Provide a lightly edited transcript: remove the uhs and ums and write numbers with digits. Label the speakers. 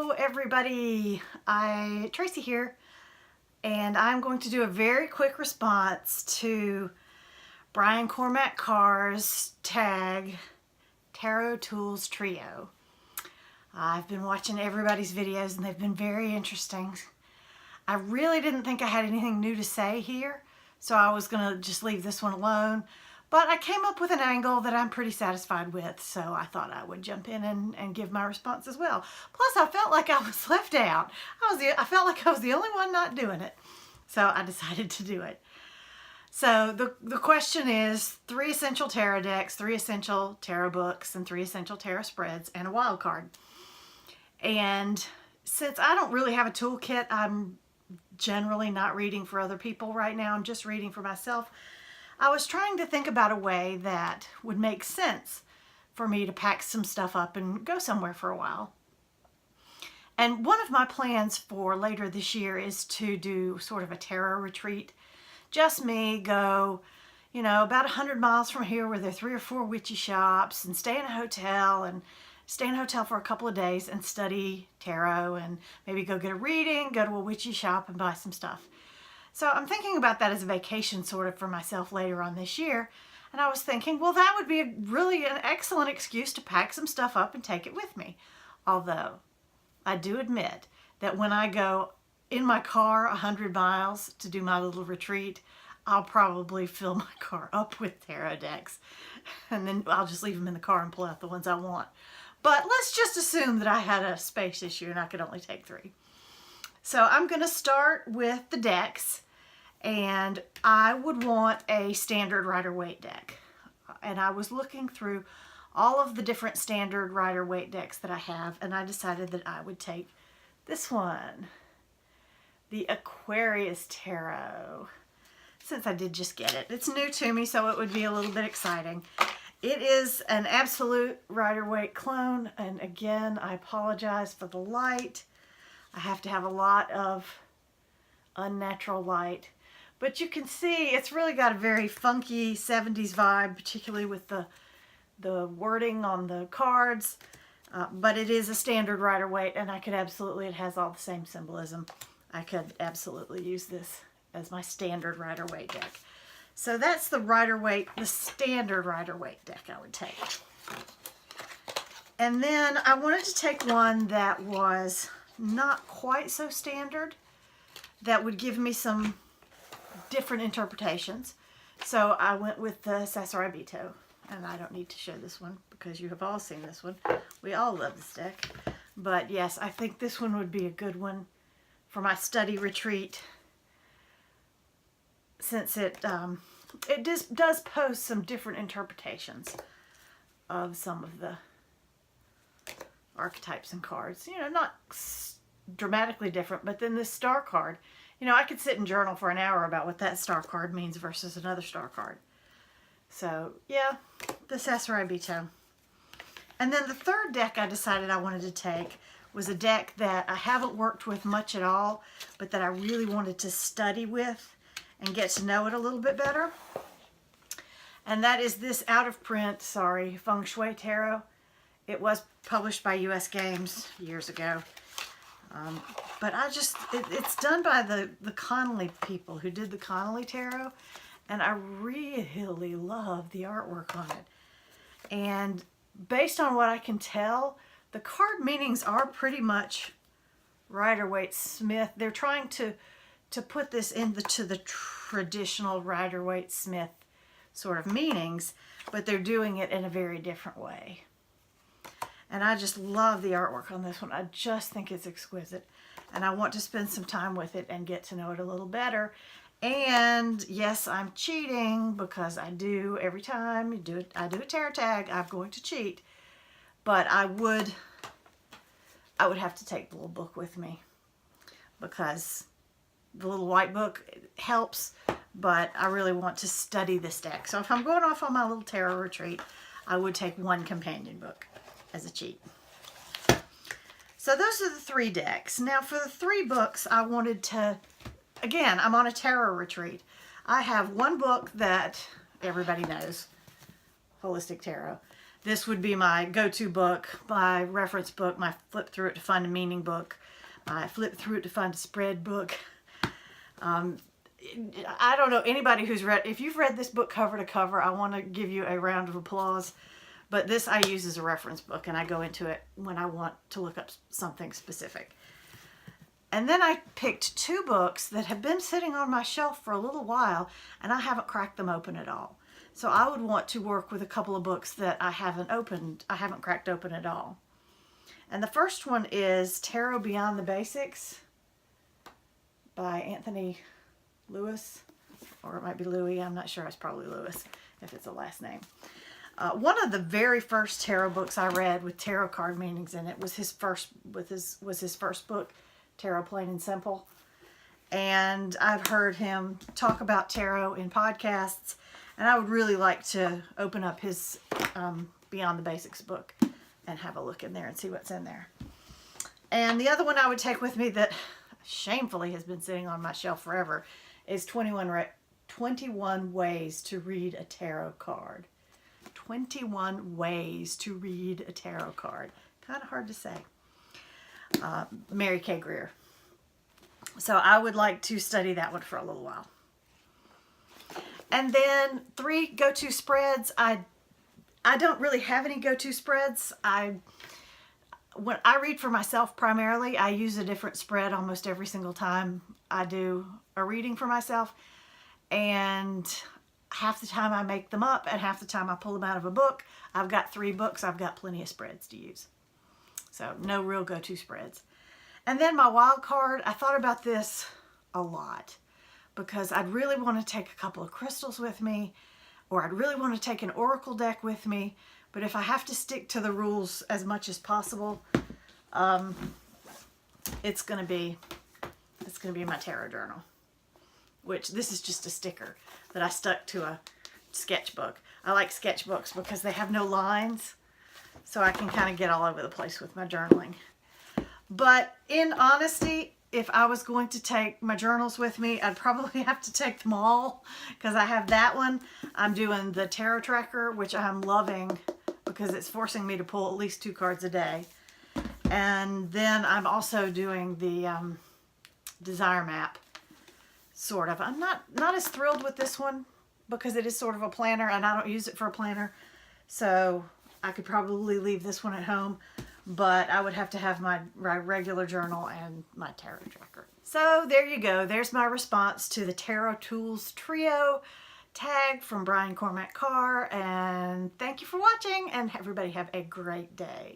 Speaker 1: Hello everybody, Tracy here, and I'm going to do a very quick response to Brian Cormac Carr's tag Tarot Tools Trio. I've been watching everybody's videos and they've been very interesting. I really didn't think I had anything new to say here, so I was going to just leave this one alone. But I came up with an angle that I'm pretty satisfied with, so I thought I would jump in and give my response as well. Plus, I felt like I was left out. I felt like I was the only one not doing it, so I decided to do it. So the question is 3 essential tarot decks, 3 essential tarot books, and 3 essential tarot spreads, and a wild card. And since I don't really have a toolkit, I'm generally not reading for other people right now. I'm just reading for myself. I was trying to think about a way that would make sense for me to pack some stuff up and go somewhere for a while. And one of my plans for later this year is to do sort of a tarot retreat. Just me, go, about 100 miles from here where there are 3 or 4 witchy shops, and stay in a hotel for a couple of days and study tarot, and maybe go get a reading, go to a witchy shop and buy some stuff. So I'm thinking about that as a vacation sort of for myself later on this year. And I was thinking, well, that would be really an excellent excuse to pack some stuff up and take it with me. Although I do admit that when I go in my car 100 miles to do my little retreat, I'll probably fill my car up with tarot decks. And then I'll just leave them in the car and pull out the ones I want. But let's just assume that I had a space issue and I could only take 3. So I'm going to start with the decks, and I would want a standard Rider-Waite deck. And I was looking through all of the different standard Rider-Waite decks that I have, and I decided that I would take this one, the Aquarius Tarot, since I did just get it. It's new to me, so it would be a little bit exciting. It is an absolute Rider-Waite clone, and again, I apologize for the light. I have to have a lot of unnatural light. But you can see it's really got a very funky 70s vibe, particularly with the wording on the cards. But it is a standard Rider-Waite, and it has all the same symbolism. I could absolutely use this as my standard Rider-Waite deck. So that's the standard Rider-Waite deck I would take. And then I wanted to take one that was not quite so standard, that would give me some different interpretations. So I went with the Sassuribito, and I don't need to show this one because you have all seen this one. We all love this deck. But yes, I think this one would be a good one for my study retreat, since it does post some different interpretations of some of the archetypes and cards. Not dramatically different, but then this star card, I could sit and journal for an hour about what that star card means versus another star card. So yeah, the Sassuribito. And then the third deck I decided I wanted to take was a deck that I haven't worked with much at all, but that I really wanted to study with and get to know it a little bit better. And that is this out of print, Feng Shui Tarot. It was published by U.S. Games years ago. But it's done by the Connolly people who did the Connolly Tarot. And I really love the artwork on it. And based on what I can tell, the card meanings are pretty much Rider-Waite Smith. They're trying to put this into the traditional Rider-Waite Smith sort of meanings, but they're doing it in a very different way. And I just love the artwork on this one. I just think it's exquisite. And I want to spend some time with it and get to know it a little better. And yes, I'm cheating because I do every time I do a tarot tag, I'm going to cheat. But I would have to take the little book with me, because the little white book helps, but I really want to study this deck. So if I'm going off on my little tarot retreat, I would take one companion book as a cheat. So those are the 3 decks. Now for the 3 books, I wanted to, again, I'm on a tarot retreat. I have one book that everybody knows, Holistic Tarot. this would be my go-to book, my reference book, my flip through it to find a meaning book, my flip through it to find a spread book. I don't know anybody who's read, if you've read this book cover to cover, I want to give you a round of applause. But this I use as a reference book, and I go into it when I want to look up something specific. And then I picked 2 books that have been sitting on my shelf for a little while, and I haven't cracked them open at all. So I would want to work with a couple of books that I haven't cracked open at all. And the first one is Tarot Beyond the Basics by Anthony Lewis, or it might be Louis. I'm not sure. It's probably Lewis if it's a last name. One of the very first tarot books I read with tarot card meanings in it was his first book, Tarot Plain and Simple. And I've heard him talk about tarot in podcasts, and I would really like to open up his Beyond the Basics book and have a look in there and see what's in there. And the other one I would take with me that shamefully has been sitting on my shelf forever is 21 Ways to Read a Tarot Card. 21 Ways to Read a Tarot Card. Kind of hard to say. Mary K. Greer. So I would like to study that one for a little while. And then 3 go-to spreads. I don't really have any go-to spreads. When I read for myself primarily, I use a different spread almost every single time I do a reading for myself. And half the time I make them up, and half the time I pull them out of a book. I've got 3 books. I've got plenty of spreads to use. So no real go-to spreads. And then my wild card, I thought about this a lot because I'd really want to take a couple of crystals with me, or I'd really want to take an oracle deck with me. But if I have to stick to the rules as much as possible, it's going to be my tarot journal, which this is just a sticker that I stuck to a sketchbook. I like sketchbooks because they have no lines, so I can kind of get all over the place with my journaling. But in honesty, if I was going to take my journals with me, I'd probably have to take them all because I have that one. I'm doing the Tarot Tracker, which I'm loving because it's forcing me to pull at least 2 cards a day. And then I'm also doing the Desire Map, sort of. I'm not as thrilled with this one because it is sort of a planner, and I don't use it for a planner. So I could probably leave this one at home, but I would have to have my regular journal and my tarot tracker. So there you go. There's my response to the Tarot Tools Trio tag from Brian Cormack Carr. And thank you for watching, and everybody have a great day.